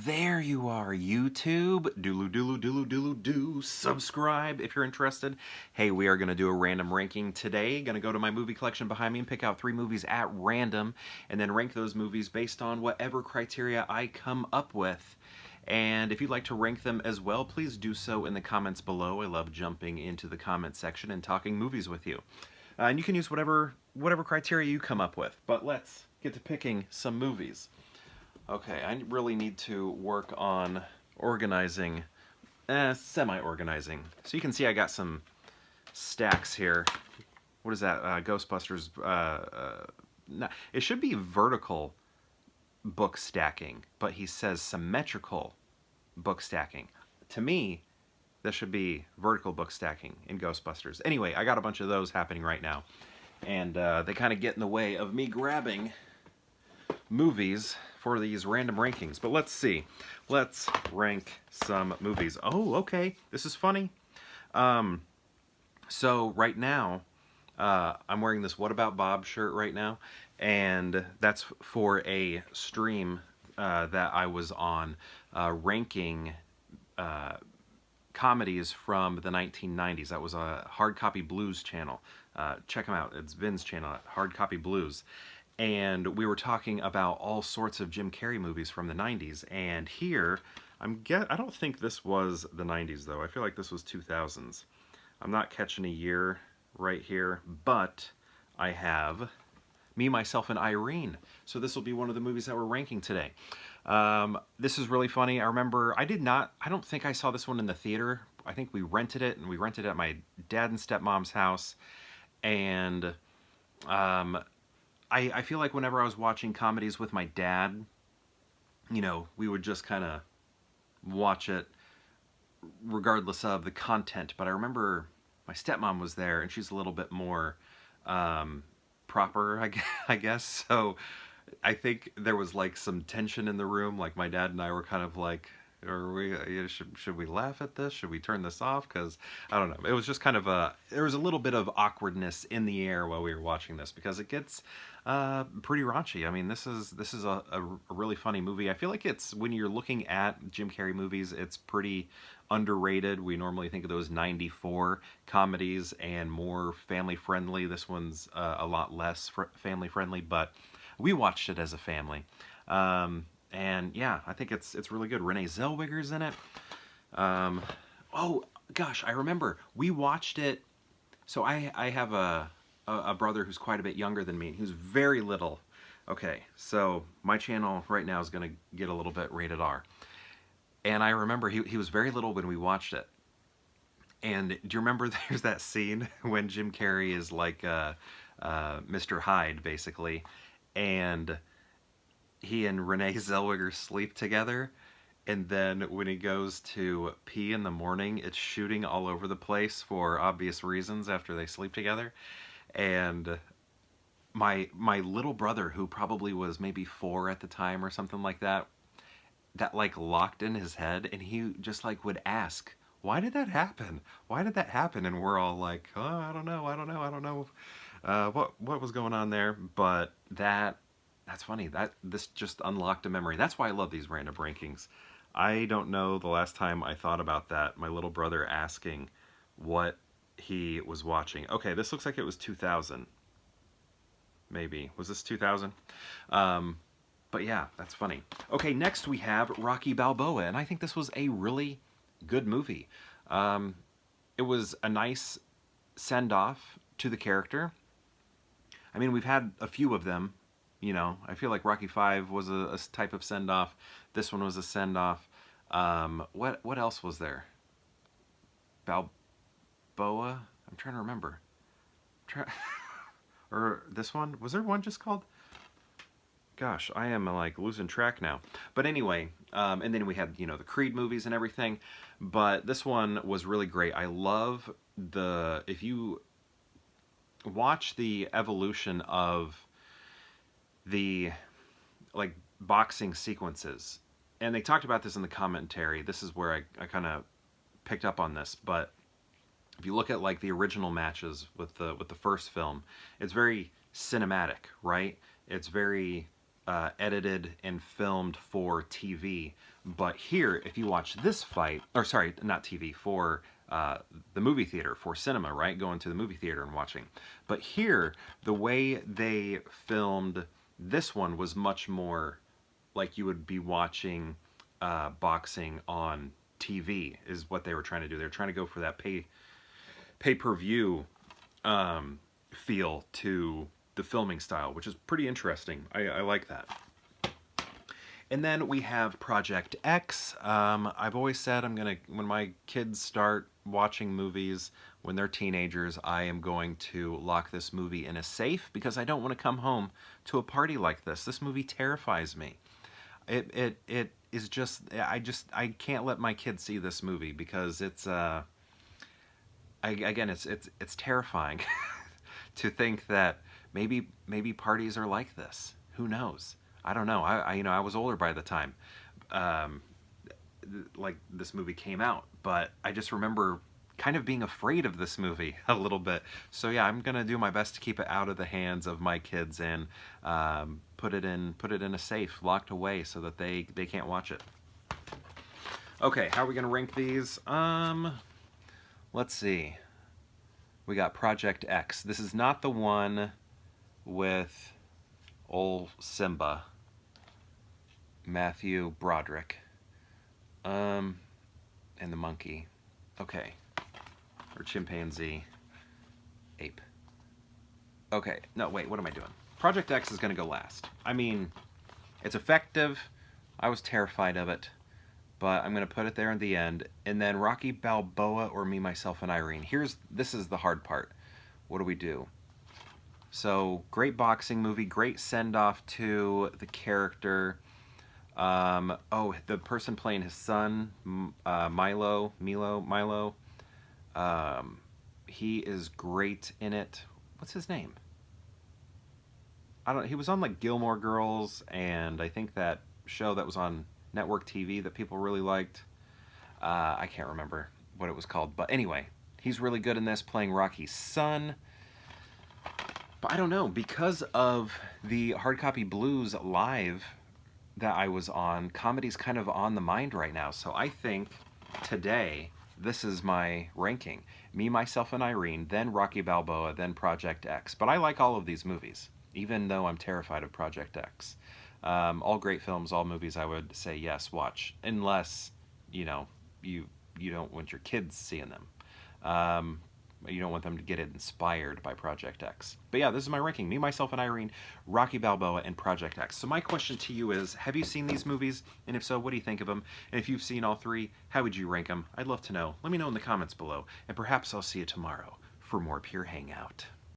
there you are, YouTube. Do subscribe if you're interested. Hey, we are going to do a random ranking today. Going to go to my movie collection behind me and pick out 3 movies at random and then rank those movies based on whatever criteria I come up with. And if you'd like to rank them as well, please do so in the comments below. I love jumping into the comment section and talking movies with you. And you can use whatever criteria you come up with. But let's get to picking some movies. Okay, I really need to work on organizing, semi-organizing. So you can see I got some stacks here. What is that? Ghostbusters. No, it should be vertical book stacking, but he says symmetrical book stacking. To me, this should be vertical book stacking in Ghostbusters. Anyway, I got a bunch of those happening right now, and they kind of get in the way of me grabbing movies for these random rankings. But let's see. Let's rank some movies. Oh, okay. This is funny. So right now, I'm wearing this What About Bob shirt right now, and that's for a stream that I was on ranking comedies from the 1990s. That was a Hard Copy Blues channel. Check them out. It's Vin's channel, Hard Copy Blues. And we were talking about all sorts of Jim Carrey movies from the 90s. And here, I don't think this was the 90s, though. I feel like this was 2000s. I'm not catching a year right here, but I have Me, Myself, and Irene. So this will be one of the movies that we're ranking today. This is really funny. I remember, I don't think I saw this one in the theater. I think we rented it, and we rented it at my dad and stepmom's house. And I feel like whenever I was watching comedies with my dad, you know, we would just kind of watch it regardless of the content. But I remember my stepmom was there, and she's a little bit more proper, I guess. So I think there was like some tension in the room. Like my dad and I were kind of like, should we laugh at this? Should we turn this off? Because I don't know. It was just kind of there was a little bit of awkwardness in the air while we were watching this, because it gets pretty raunchy. I mean, this is a really funny movie. I feel like it's, when you're looking at Jim Carrey movies, it's pretty underrated. We normally think of those 94 comedies and more family friendly. This one's a lot less family friendly, but we watched it as a family. And yeah, I think it's really good. Renee Zellweger's in it. Oh gosh, I remember we watched it. So I have a brother who's quite a bit younger than me, who's very little. Okay, so my channel right now is going to get a little bit rated R. And I remember he was very little when we watched it. And do you remember there's that scene when Jim Carrey is like Mr. Hyde, basically, and he and Renee Zellweger sleep together, and then when he goes to pee in the morning, it's shooting all over the place for obvious reasons after they sleep together. And my little brother, who probably was maybe 4 at the time or something like that, that like locked in his head, and he just like would ask, why did that happen? Why did that happen? And we're all like, oh, I don't know what was going on there. But that's funny. This just unlocked a memory. That's why I love these random rankings. I don't know the last time I thought about that. My little brother asking what he was watching. Okay, this looks like it was 2000. Maybe. Was this 2000? But yeah, that's funny. Okay, next we have Rocky Balboa, and I think this was a really good movie. It was a nice send-off to the character. I mean, we've had a few of them. You know, I feel like Rocky V was a type of send-off. This one was a send-off. What else was there? Balboa? I'm trying to remember. Or this one? Was there one just called? Gosh, I am like losing track now. But anyway, and then we had, you know, the Creed movies and everything. But this one was really great. I love if you watch the evolution of the like boxing sequences, and they talked about this in the commentary. This is where I kind of picked up on this. But if you look at like the original matches with the first film, it's very cinematic, right? It's very edited and filmed for TV. But here, if you watch this fight, or sorry, not TV, for the movie theater, for cinema, right? Going to the movie theater and watching. But here, the way they filmed this one was much more like you would be watching boxing on TV, is what they were trying to do. They're trying to go for that pay-per-view feel to the filming style, which is pretty interesting. I like that. And then we have Project X. I've always said when my kids start watching movies when they're teenagers, I am going to lock this movie in a safe because I don't want to come home to a party like this. This movie terrifies me. It is just I can't let my kids see this movie because it's it's terrifying to think that maybe parties are like this. Who knows? I don't know. I was older by the time like this movie came out, but I just remember kind of being afraid of this movie a little bit. So yeah, I'm gonna do my best to keep it out of the hands of my kids and put it in a safe, locked away, so that they can't watch it. Okay, how are we gonna rank these? Let's see. We got Project X. This is not the one with old Simba, Matthew Broderick, and the monkey. Okay. Or chimpanzee. Ape. Okay. No, wait, what am I doing? Project X is going to go last. I mean, it's effective. I was terrified of it. But I'm going to put it there in the end. And then Rocky Balboa or Me, Myself, and Irene. This is the hard part. What do we do? So, great boxing movie. Great send-off to the character. The person playing his son, Milo. He is great in it. What's his name? He was on like Gilmore Girls, and I think that show that was on network TV that people really liked. I can't remember what it was called, but anyway, he's really good in this, playing Rocky's son. But I don't know, because of the Hard Copy Blues live that I was on, comedy's kind of on the mind right now, so I think today this is my ranking. Me, Myself, and Irene, then Rocky Balboa, then Project X. But I like all of these movies, even though I'm terrified of Project X. All great films, all movies I would say yes, watch. Unless, you don't want your kids seeing them. You don't want them to get inspired by Project X. But yeah, this is my ranking. Me, Myself, and Irene, Rocky Balboa, and Project X. So my question to you is, have you seen these movies? And if so, what do you think of them? And if you've seen all three, how would you rank them? I'd love to know. Let me know in the comments below. And perhaps I'll see you tomorrow for more Pure Hangout.